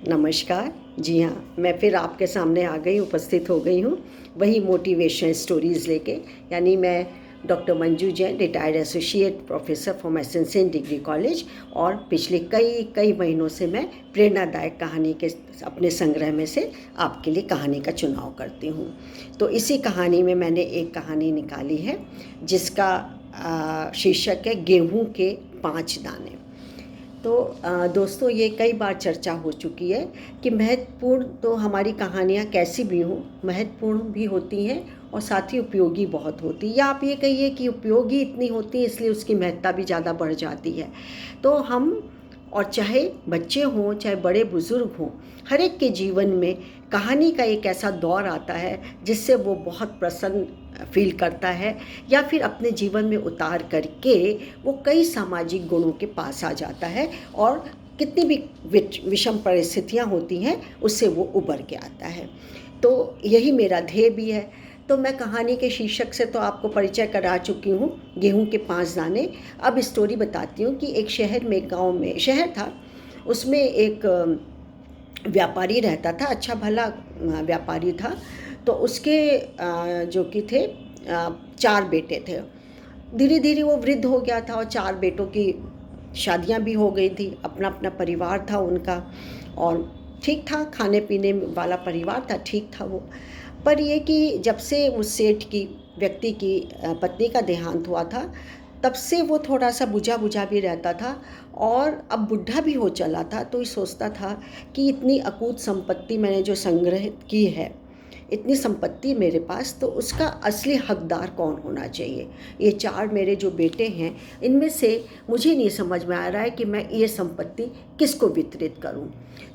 नमस्कार। जी हाँ, मैं फिर आपके सामने आ गई, उपस्थित हो गई हूँ, वही मोटिवेशन स्टोरीज़ लेके। यानी मैं doctor Manju Jain, retired associate professor from essential degree college, और पिछले कई कई महीनों से मैं प्रेरणादायक कहानी के अपने संग्रह में से आपके लिए कहानी का चुनाव करती हूँ। तो इसी कहानी में मैंने एक कहानी निकाली है जिसका शीर्षक है गेहूँ के 5 दाने। तो दोस्तों, ये कई बार चर्चा हो चुकी है कि महत्वपूर्ण तो हमारी कहानियाँ कैसी भी हों, महत्वपूर्ण भी होती हैं और साथ ही उपयोगी बहुत होती है, या आप ये कहिए कि उपयोगी इतनी होती है इसलिए उसकी महत्ता भी ज़्यादा बढ़ जाती है। तो हम, और चाहे बच्चे हों चाहे बड़े बुज़ुर्ग हों, हर एक के जीवन में कहानी का एक ऐसा दौर आता है जिससे वो बहुत प्रसन्न फील करता है, या फिर अपने जीवन में उतार करके वो कई सामाजिक गुणों के पास आ जाता है, और कितनी भी विषम परिस्थितियाँ होती हैं उससे वो उबर के आता है। तो यही मेरा ध्येय भी है। तो मैं कहानी के शीर्षक से तो आपको परिचय करा चुकी हूँ, गेहूं के 5 दाने। अब स्टोरी बताती हूँ कि एक शहर में, गांव में शहर था, उसमें एक व्यापारी रहता था, अच्छा भला व्यापारी था। तो उसके जो कि थे 4 बेटे थे। धीरे धीरे वो वृद्ध हो गया था और 4 बेटों की शादियां भी हो गई थी, अपना अपना परिवार था उनका, और ठीक था, खाने पीने वाला परिवार था, ठीक था वो। पर ये कि जब से उस सेठ की, व्यक्ति की पत्नी का देहांत हुआ था, तब से वो थोड़ा सा बुझा बुझा भी रहता था, और अब बुढ़ा भी हो चला था। तो ये सोचता था कि इतनी अकूत संपत्ति मैंने जो संग्रहित की है, इतनी संपत्ति मेरे पास, तो उसका असली हकदार कौन होना चाहिए। ये 4 मेरे जो बेटे हैं, इनमें से मुझे नहीं समझ में आ रहा है कि मैं ये संपत्ति किसको वितरित करूं।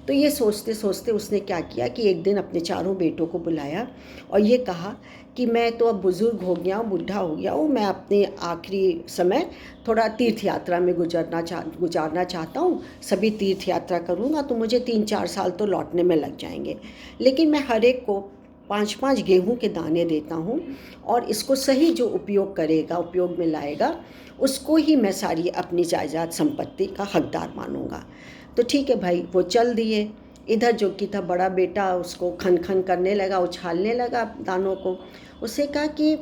तो ये सोचते सोचते उसने क्या किया कि एक दिन अपने 4 बेटों को बुलाया और ये कहा कि मैं तो अब बुज़ुर्ग हो गया हूँ, बुढ़ा हो गया हूँ, मैं अपने आखिरी समय थोड़ा तीर्थ यात्रा में गुजारना चाहता हूँ। सभी तीर्थ यात्रा करूँगा तो मुझे 3-4 साल तो लौटने में लग जाएंगे, लेकिन मैं हर एक को 5-5 गेहूं के दाने देता हूँ, और इसको सही जो उपयोग करेगा, उपयोग में लाएगा, उसको ही मैं सारी अपनी जायदाद संपत्ति का हकदार मानूंगा। तो ठीक है भाई, वो चल दिए। इधर जो कि था बड़ा बेटा, उसको खन खन करने लगा, उछालने लगा दानों को। उससे कहा कि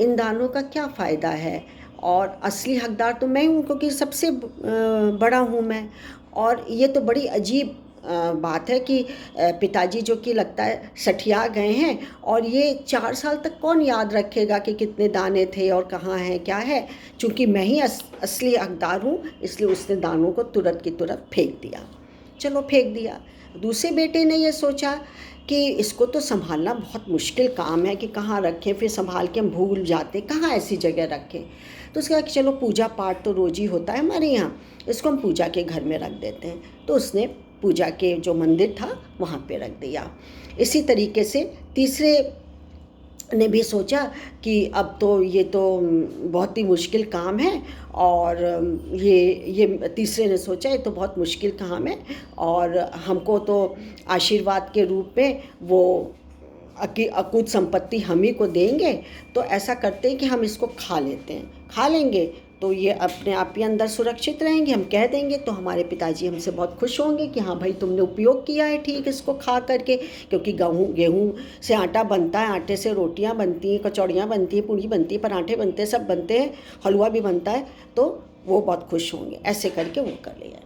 इन दानों का क्या फ़ायदा है, और असली हकदार तो मैं हूँ क्योंकि सबसे बड़ा हूँ मैं। और ये तो बड़ी अजीब बात है कि पिताजी जो कि लगता है सठिया गए हैं, और ये 4 साल तक कौन याद रखेगा कि कितने दाने थे और कहाँ हैं क्या है। चूँकि मैं ही असली हकदार हूँ, इसलिए उसने दानों को तुरंत की तुरंत फेंक दिया। चलो फेंक दिया। दूसरे बेटे ने ये सोचा कि इसको तो संभालना बहुत मुश्किल काम है कि कहाँ रखें, फिर संभाल के हम भूल जाते, कहाँ ऐसी जगह रखें। तो उसने कहा कि चलो पूजा पाठ तो रोज़ ही होता है हमारे यहाँ, इसको हम पूजा के घर में रख देते हैं। तो उसने पूजा के जो मंदिर था वहाँ पे रख दिया। इसी तरीके से तीसरे ने भी सोचा कि अब तो ये तो बहुत ही मुश्किल काम है, और ये तीसरे ने सोचा ये तो बहुत मुश्किल काम है, और हमको तो आशीर्वाद के रूप में वो अकूत संपत्ति हम ही को देंगे। तो ऐसा करते हैं कि हम इसको खा लेते हैं, खा लेंगे तो ये अपने आप ही अंदर सुरक्षित रहेंगे, हम कह देंगे तो हमारे पिताजी हमसे बहुत खुश होंगे कि हाँ भाई तुमने उपयोग किया है ठीक इसको खा करके। क्योंकि गेहूँ से आटा बनता है, आटे से रोटियां बनती हैं, कचौड़ियाँ बनती हैं, पूड़ी बनती है, पराठे बनते हैं, सब बनते हैं, हलवा भी बनता है, तो वो बहुत खुश होंगे। ऐसे करके वो कर लिया।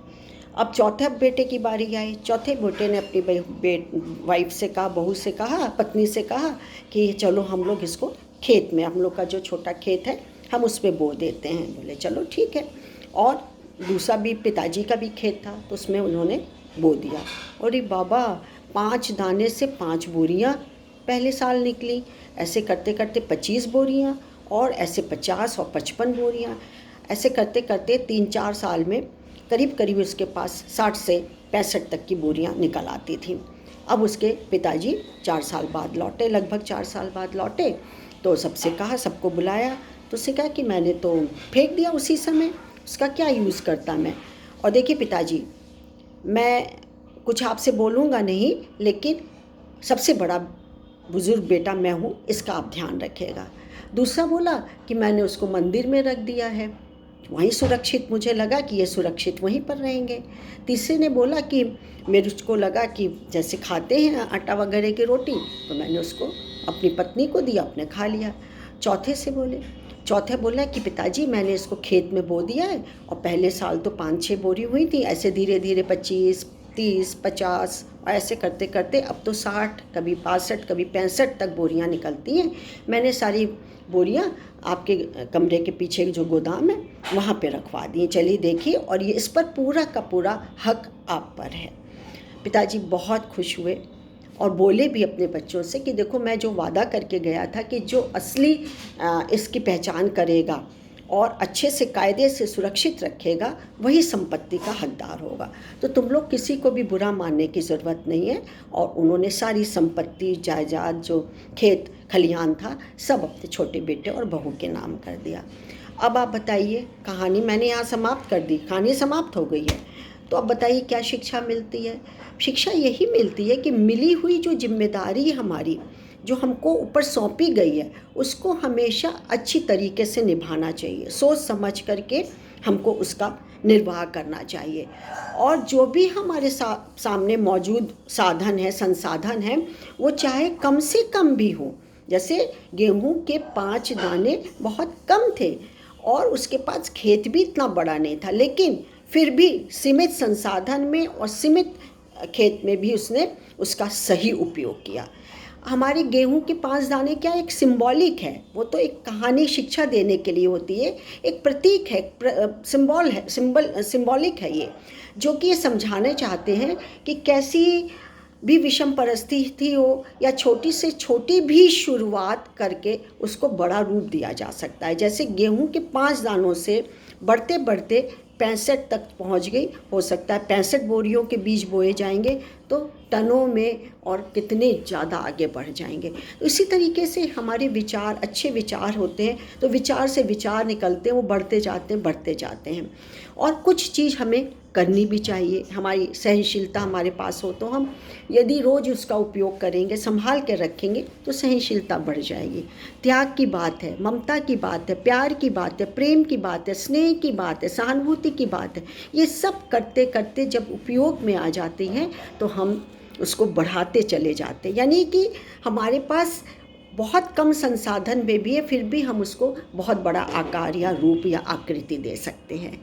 अब चौथे बेटे की बारी आई। चौथे बेटे ने अपनी वाइफ से कहा, बहू से कहा, पत्नी से कहा कि चलो हम लोग इसको खेत में, हम लोग का जो छोटा खेत है हम उस पर बो देते हैं। बोले चलो ठीक है। और दूसरा भी पिताजी का भी खेत था तो उसमें उन्होंने बो दिया। अरे बाबा, 5 दाने से 5 बोरियां पहले साल निकली। ऐसे करते करते 25 बोरियां, और ऐसे 50 और 55 बोरियां। ऐसे करते करते 3-4 साल में करीब करीब उसके पास 60 से 65 तक की बोरियां निकल आती थी। अब उसके पिताजी 4 साल बाद लौटे, लगभग 4 साल बाद लौटे। तो सबसे कहा, सबको बुलाया, तो उससे कहा कि मैंने तो फेंक दिया उसी समय, उसका क्या यूज़ करता मैं। और देखिए पिताजी, मैं कुछ आपसे बोलूँगा नहीं, लेकिन सबसे बड़ा बुज़ुर्ग बेटा मैं हूँ, इसका आप ध्यान रखिएगा। दूसरा बोला कि मैंने उसको मंदिर में रख दिया है, वहीं सुरक्षित, मुझे लगा कि ये सुरक्षित वहीं पर रहेंगे। तीसरे ने बोला कि मेरे को लगा कि जैसे खाते हैं आटा वगैरह की रोटी, तो मैंने उसको अपनी पत्नी को दिया, अपने खा लिया। चौथे बोला कि पिताजी मैंने इसको खेत में बो दिया है, और पहले साल तो 5-6 बोरी हुई थी, ऐसे धीरे धीरे 25, 30, 50 और ऐसे करते करते अब तो 60, कभी 62, कभी 65 तक बोरियां निकलती हैं। मैंने सारी बोरियां आपके कमरे के पीछे जो गोदाम है वहाँ पे रखवा दी, चलिए देखिए, और ये इस पर पूरा का पूरा हक आप पर है। पिताजी बहुत खुश हुए और बोले भी अपने बच्चों से कि देखो, मैं जो वादा करके गया था कि जो असली इसकी पहचान करेगा और अच्छे से कायदे से सुरक्षित रखेगा, वही संपत्ति का हकदार होगा। तो तुम लोग किसी को भी बुरा मानने की ज़रूरत नहीं है। और उन्होंने सारी संपत्ति, जायदाद, जो खेत खलिहान था, सब अपने छोटे बेटे और बहू के नाम कर दिया। अब आप बताइए, कहानी मैंने यहाँ समाप्त कर दी, कहानी समाप्त हो गई है। तो अब बताइए क्या शिक्षा मिलती है? शिक्षा यही मिलती है कि मिली हुई जो जिम्मेदारी हमारी, जो हमको ऊपर सौंपी गई है, उसको हमेशा अच्छी तरीके से निभाना चाहिए। सोच समझ करके हमको उसका निर्वाह करना चाहिए। और जो भी हमारे सामने मौजूद साधन है, संसाधन है, वो चाहे कम से कम भी हो। जैसे गेहूं के 5 दाने बहुत कम थे और उसके पास खेत भी इतना बड़ा नहीं था, लेकिन फिर भी सीमित संसाधन में और सीमित खेत में भी उसने उसका सही उपयोग किया। हमारे गेहूं के 5 दाने क्या एक सिंबॉलिक है, वो तो एक कहानी शिक्षा देने के लिए होती है, एक प्रतीक है, सिंबॉलिक है ये, जो कि ये समझाने चाहते हैं कि कैसी भी विषम परिस्थिति हो या छोटी से छोटी भी शुरुआत करके उसको बड़ा रूप दिया जा सकता है। जैसे गेहूं के 5 दानों से बढ़ते बढ़ते 65 तक पहुंच गई, हो सकता है 65 बोरियों के बीज बोए जाएंगे तो टनों में और कितने ज़्यादा आगे बढ़ जाएंगे। तो इसी तरीके से हमारे विचार, अच्छे विचार होते हैं तो विचार से विचार निकलते हैं, वो बढ़ते जाते हैं। और कुछ चीज़ हमें करनी भी चाहिए। हमारी सहनशीलता हमारे पास हो तो हम यदि रोज़ उसका उपयोग करेंगे, संभाल के रखेंगे, तो सहनशीलता बढ़ जाएगी। त्याग की बात है, ममता की बात है, प्यार की बात है, प्रेम की बात है, स्नेह की बात है, सहानुभूति की बात है। ये सब करते करते जब उपयोग में आ जाती हैं तो हम उसको बढ़ाते चले जाते हैं। यानी कि हमारे पास बहुत कम संसाधन में भी है, फिर भी हम उसको बहुत बड़ा आकार या रूप या आकृति दे सकते हैं।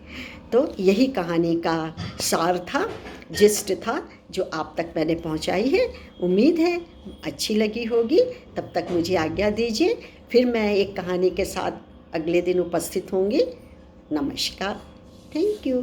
तो यही कहानी का सार था, जिस्ट था, जो आप तक मैंने पहुंचाई है। उम्मीद है अच्छी लगी होगी। तब तक मुझे आज्ञा दीजिए, फिर मैं एक कहानी के साथ अगले दिन उपस्थित होंगी। नमस्कार, थैंक यू।